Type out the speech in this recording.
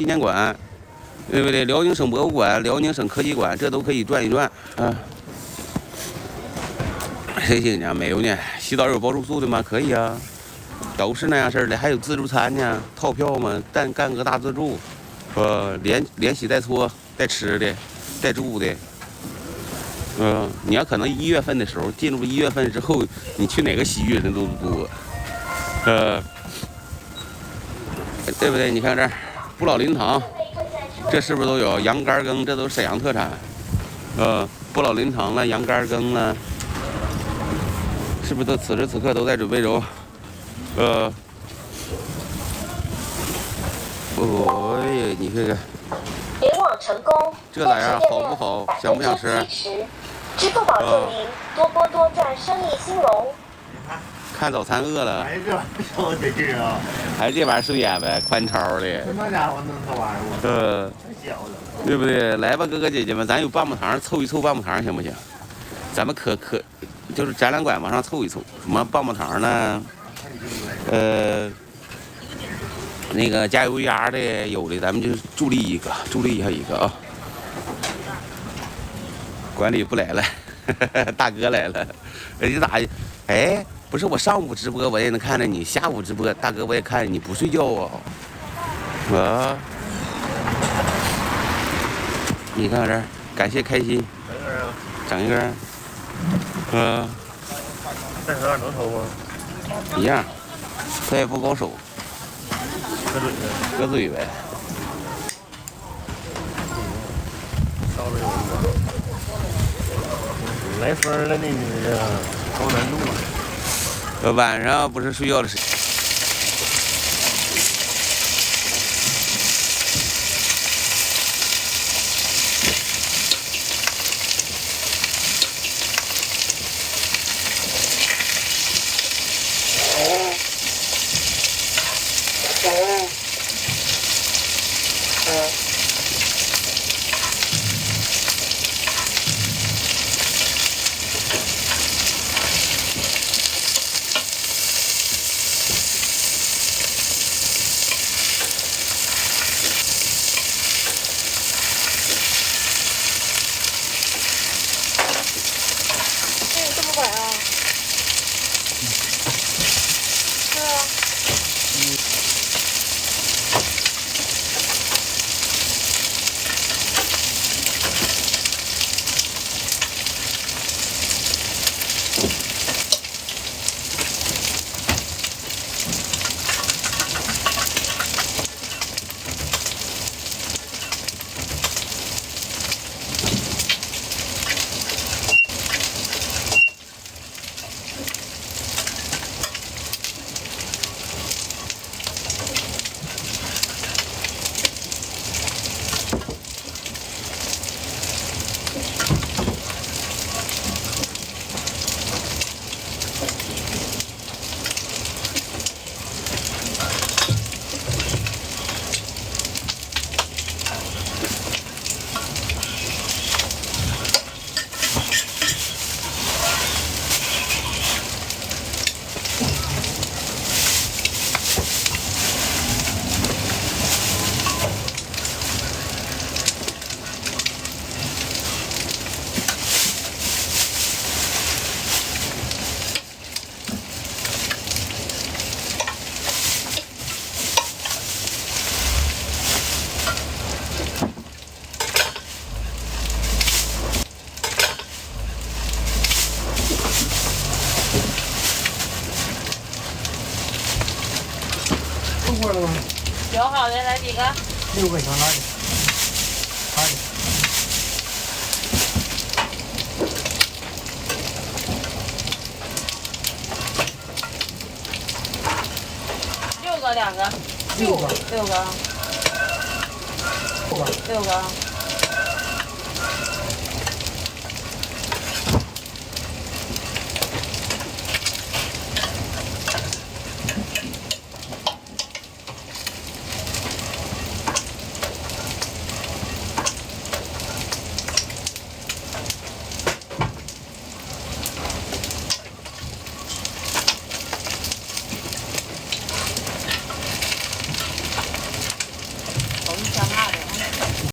纪念馆，对不对？辽宁省博物馆、辽宁省科技馆，这都可以转一转啊。谁信呢？没有呢。洗澡有包住宿的吗？可以啊，都是那样式儿的。还有自助餐呢，套票嘛，干个大自助，连洗带搓带吃的，带住的。你要可能1月份的时候，进入1月份之后，你去哪个洗浴人都多，对不对？你看这儿，不老林堂，这是不是都有羊肝羹？这都是沈阳特产，不老林堂了，羊肝羹了，是不是都此时此刻都在准备中？你看看，联网成功，这咋样？好不好？想不想吃？支付宝祝您多播多赚，生意兴隆。看早餐饿了。哎，这小得劲啊！还这玩意儿是烟呗，宽超的。什么家伙弄这玩意儿？太小了。对不对？来吧，哥哥姐姐们，咱有棒棒糖，凑一凑棒棒糖行不行？咱们就是展览馆往上凑一凑，什么棒棒糖呢？那个加油鸭的有的，咱们就助力一下一个啊。管理不来了，大哥来了，你咋？哎，不是我上午直播我也能看着你，下午直播大哥我也看着你不睡觉啊？你看这儿，感谢开心，整一根，再喝能抽吗？一样，他也不高手，搁嘴呗。烧了有一个，来风了呢，你这高难度。晚上不是睡觉的时间。过了吗？有好的，来几个6个小拉的，好的。6个2个，6个，6个，6个。